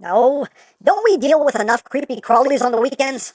No, don't we deal with enough creepy crawlies on the weekends?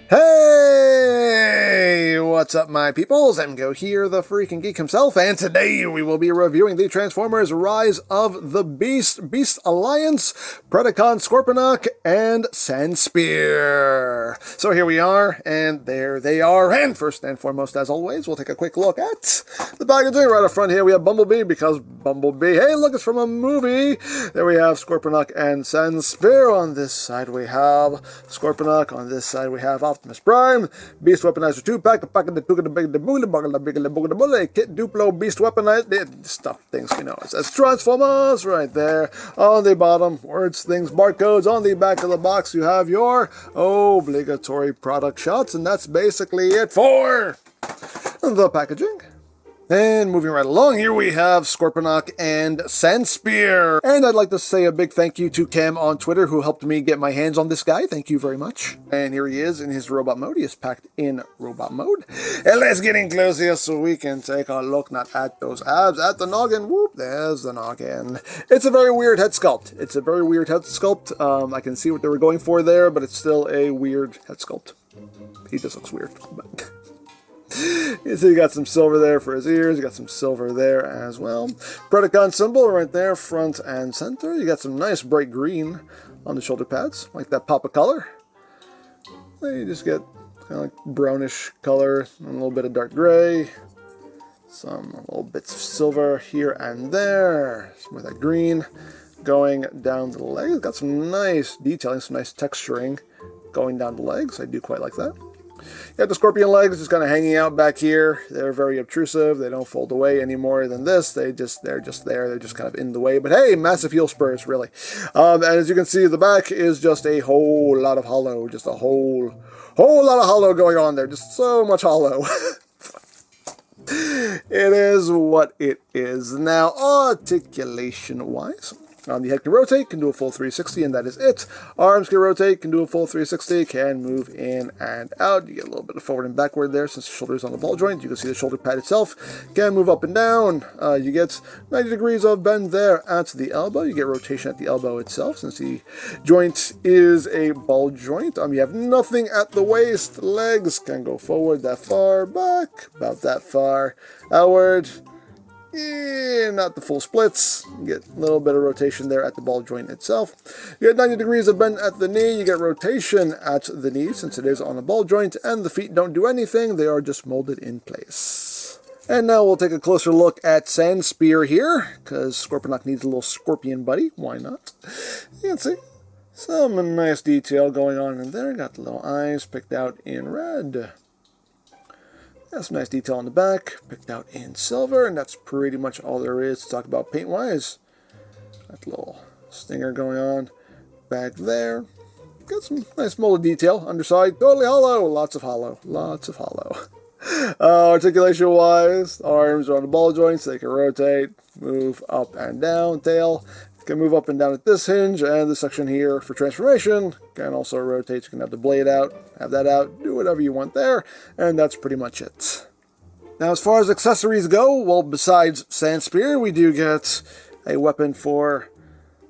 Hey, what's up, my peoples? EmGo here, the freaking geek himself, and today we will be reviewing the Transformers Rise of the Beast Alliance, Predacon, Scorponok, and Sandspear. So here we are, and there they are, and first and foremost, as always, we'll take a quick look at the packaging. Right up front here, we have Bumblebee, because Bumblebee, hey, look, it's from a movie. There we have Scorponok and Sandspear. On this side, we have Scorponok. On this side, we have Optimus Prime, Beast Weaponizer 2-pack, the pack of the two, the big, the bully, the big, the big, the bully, Kit Duplo, Beast Weaponized, stuff, things, you know, it says Transformers right there. On the bottom, words, things, barcodes. On the back of the box, you have your obligatory product shots, and that's basically it for the packaging. And moving right along, here we have Scorponok and Sandspear. And I'd like to say a big thank you to Cam on Twitter, who helped me get my hands on this guy. Thank you very much. And here he is in his robot mode. He is packed in robot mode. And let's get in close here so we can take a look, not at those abs, at the noggin. Whoop, there's the noggin. It's a very weird head sculpt. I can see what they were going for there, but it's still a weird head sculpt. He just looks weird. So you got some silver there for his ears, you got some silver there as well. Predacon symbol right there, front and center. You got some nice bright green on the shoulder pads, like that pop of color. Then you just get kind of like brownish color, and a little bit of dark gray. Some little bits of silver here and there, with that green going down the legs. Got some nice detailing, some nice texturing going down the legs. I do quite like that. You have the scorpion legs just kind of hanging out back here. They're very obtrusive. They don't fold away any more than this. They're just there. They're just kind of in the way. But hey, massive heel spurs, really. And as you can see, the back is just a whole lot of hollow. Just a whole lot of hollow going on there. Just so much hollow. It is what it is. Now, articulation-wise, the head can rotate, can do a full 360, and that is it. Arms can rotate, can do a full 360, can move in and out. You get a little bit of forward and backward there since the shoulder is on the ball joint. You can see the shoulder pad itself can move up and down. You get 90 degrees of bend there at the elbow. You get rotation at the elbow itself since the joint is a ball joint. You have nothing at the waist. Legs can go forward that far, back about that far, outward. Not the full splits. You get a little bit of rotation there at the ball joint itself. You get 90 degrees of bend at the knee. You get rotation at the knee since it is on a ball joint, and the feet don't do anything. They are just molded in place. And now we'll take a closer look at Sandspear here, because Scorponok needs a little scorpion buddy. Why not? You can see some nice detail going on in there. Got the little eyes picked out in red. Got some nice detail on the back, picked out in silver, and that's pretty much all there is to talk about paint-wise. That little stinger going on back there. Got some nice molded detail. Underside, totally hollow. Lots of hollow. Articulation-wise, arms are on the ball joints. They can rotate, move up and down. Tail can move up and down at this hinge, and this section here for transformation can also rotate. You can have the blade out, have that out, do whatever you want there, and that's pretty much it. Now, as far as accessories go, well, besides Sandspear, we do get a weapon for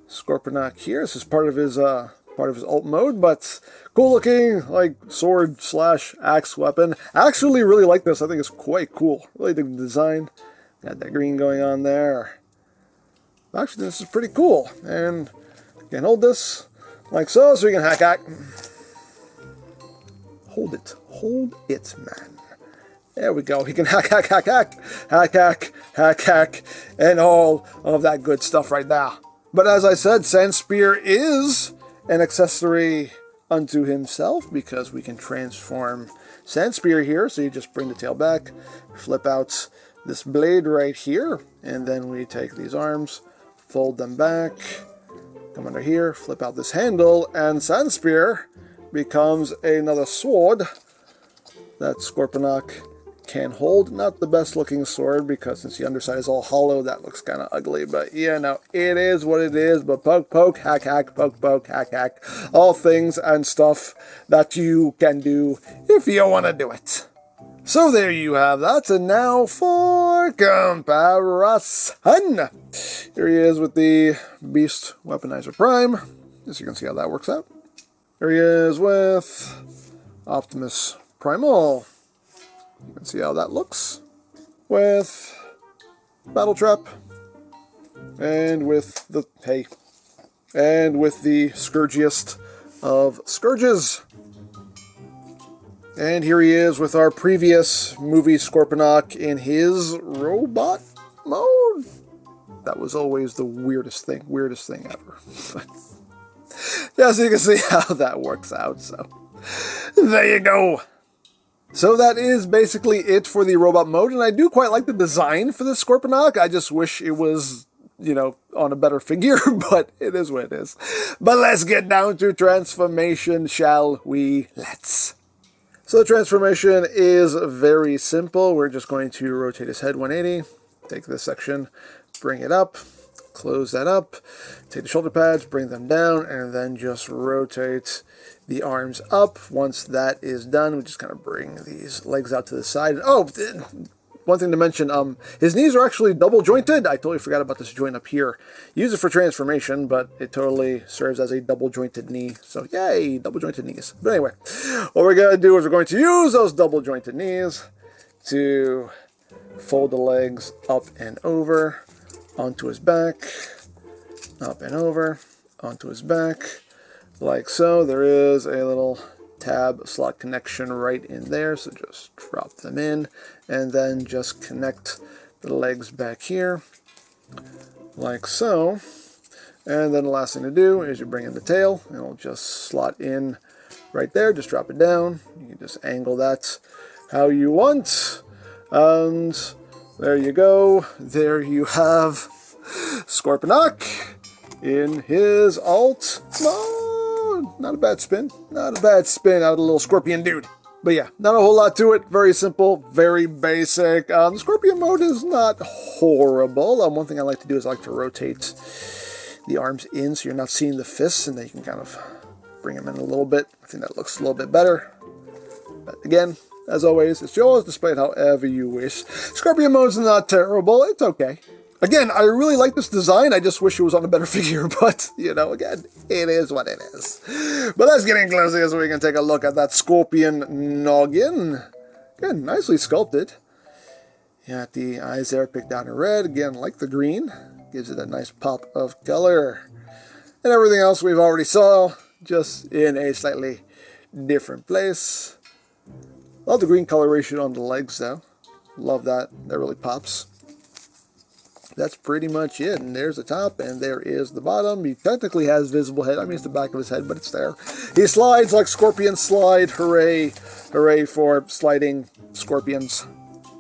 Scorponok here. This is part of his ult mode, but cool looking, like sword / axe weapon. I actually really like this. I think it's quite cool. Really dig the design. Got that green going on there. Actually, this is pretty cool, and you can hold this like so you can hack. Hold it, man. There we go. He can hack, and all of that good stuff right there. But as I said, Sandspear is an accessory unto himself because we can transform Sandspear here. So you just bring the tail back, flip out this blade right here, and then we take these arms, fold them back, come under here, flip out this handle, and Sandspear becomes another sword that Scorponok can hold. Not the best looking sword because since the underside is all hollow, that looks kind of ugly. But yeah, no, it is what it is. But poke, hack, poke, hack. All things and stuff that you can do if you want to do it. So there you have that. And now for comparison. Here he is with the Beast Weaponizer Prime. As you can see how that works out. Here he is with Optimus Primal. You can see how that looks. With Battle Trap. And with the, hey, and with the Scourgiest of Scourges. And here he is with our previous movie Scorponok in his robot mode. That was always the weirdest thing ever. Yeah, so you can see how that works out, so there you go. So that is basically it for the robot mode, and I do quite like the design for this Scorponok. I just wish it was, you know, on a better figure, but it is what it is. But let's get down to transformation, shall we? Let's. So the transformation is very simple. We're just going to rotate his head 180, take this section, bring it up, close that up, take the shoulder pads, bring them down, and then just rotate the arms up. Once that is done, we just kind of bring these legs out to the side. Oh, one thing to mention, his knees are actually double jointed. I totally forgot about this joint up here. Use it for transformation, but it totally serves as a double jointed knee. So yay, double jointed knees. But anyway, what we're going to do is we're going to use those double jointed knees to fold the legs up and over onto his back, up and over onto his back, like so. There is a little tab slot connection right in there, so just drop them in and then just connect the legs back here like so. And then the last thing to do is you bring in the tail, and it'll just slot in right there. Just drop it down. You can just angle that how you want, and there you go. There you have Scorponok in his alt mode. Not a bad spin. Not a bad spin out of the little scorpion dude. But yeah, not a whole lot to it. Very simple, very basic. The scorpion mode is not horrible. One thing I like to do is I like to rotate the arms in so you're not seeing the fists, and then you can kind of bring them in a little bit. I think that looks a little bit better. But again, as always, it's yours, displayed however you wish. Scorpion mode's not terrible. It's okay. Again, I really like this design. I just wish it was on a better figure, but, you know, again, it is what it is. But let's get in closer so we can take a look at that scorpion noggin. Again, nicely sculpted. You got the eyes there picked out in red. Again, like the green. Gives it a nice pop of color. And everything else we've already saw, just in a slightly different place. Love the green coloration on the legs, though. Love that. That really pops. That's pretty much it. And there's the top, and there is the bottom. He technically has visible head. I mean, it's the back of his head, but it's there. He slides like scorpions slide. Hooray. Hooray for sliding scorpions.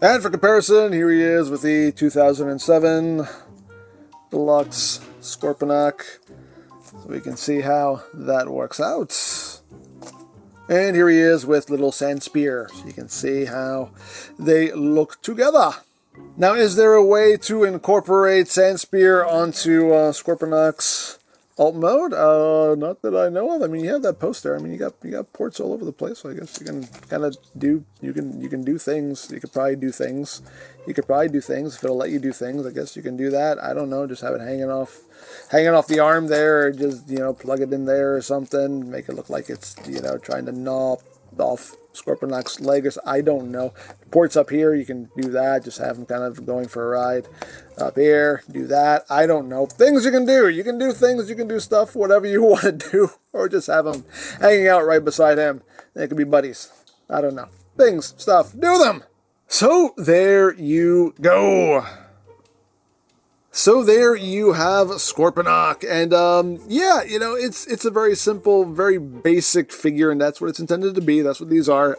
And for comparison, here he is with the 2007 Deluxe Scorponok. So we can see how that works out. And here he is with little Sand Spear. So you can see how they look together. Now, is there a way to incorporate Sand Spear onto Scorponok's alt mode? Not that I know of. I mean, you have that poster. I mean, you got ports all over the place. So I guess you can kind of do you can do things. You could probably do things. You could probably do things if it'll let you do things. I guess you can do that. I don't know. Just have it hanging off the arm there, or just, you know, plug it in there or something. Make it look like it's, you know, trying to gnaw off Scorponok's leg. I don't know. Ports up here, you can do that. Just have him kind of going for a ride. Up here, do that. I don't know. Things you can do. You can do things. You can do stuff, whatever you want to do. Or just have him hanging out right beside him. They could be buddies. I don't know. Things, stuff. Do them! So, there you go. So there you have Scorponok, and yeah, you know, it's a very simple, very basic figure, and that's what it's intended to be. That's what these are.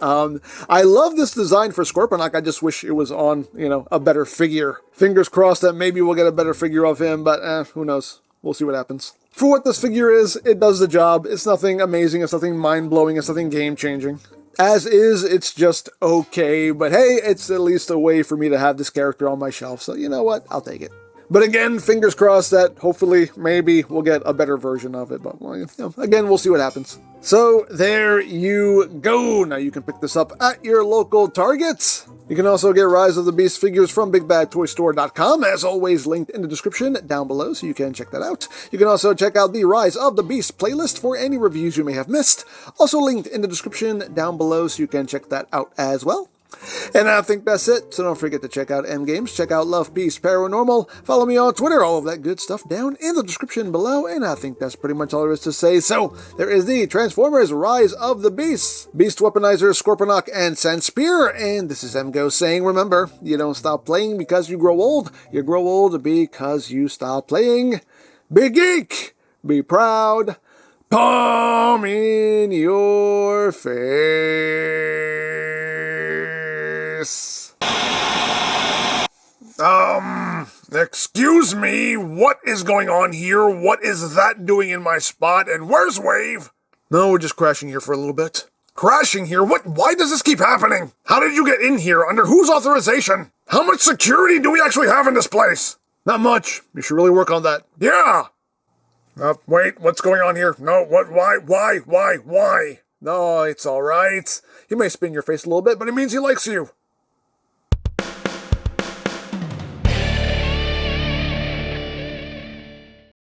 I love this design for Scorponok. I just wish it was on, you know, a better figure. Fingers crossed that maybe we'll get a better figure of him, but who knows? We'll see what happens. For what this figure is, it does the job. It's nothing amazing. It's nothing mind-blowing. It's nothing game-changing. As is, it's just okay, but hey, it's at least a way for me to have this character on my shelf, so you know what? I'll take it. But again, fingers crossed that hopefully, maybe, we'll get a better version of it. But, well, you know, again, we'll see what happens. So, there you go. Now you can pick this up at your local Target. You can also get Rise of the Beast figures from BigBadToyStore.com, as always linked in the description down below, so you can check that out. You can also check out the Rise of the Beast playlist for any reviews you may have missed, also linked in the description down below, so you can check that out as well. And I think that's it, so don't forget to check out EmGo's, check out Love, Peace, Paranormal, follow me on Twitter, all of that good stuff down in the description below, and I think that's pretty much all there is to say. So, there is the Transformers Rise of the Beasts, Beast Weaponizer, Scorponok, and Sandspear, and this is EmGo saying, remember, you don't stop playing because you grow old because you stop playing. Be geek, be proud, palm in your face. Excuse me, what is going on here? What is that doing in my spot? And where's Wave? No, we're just crashing here for a little bit. Crashing here? What? Why does this keep happening? How did you get in here? Under whose authorization? How much security do we actually have in this place? Not much. You should really work on that. Yeah! Wait, what's going on here? No, what, why? No, it's alright. He may spin your face a little bit, but it means he likes you.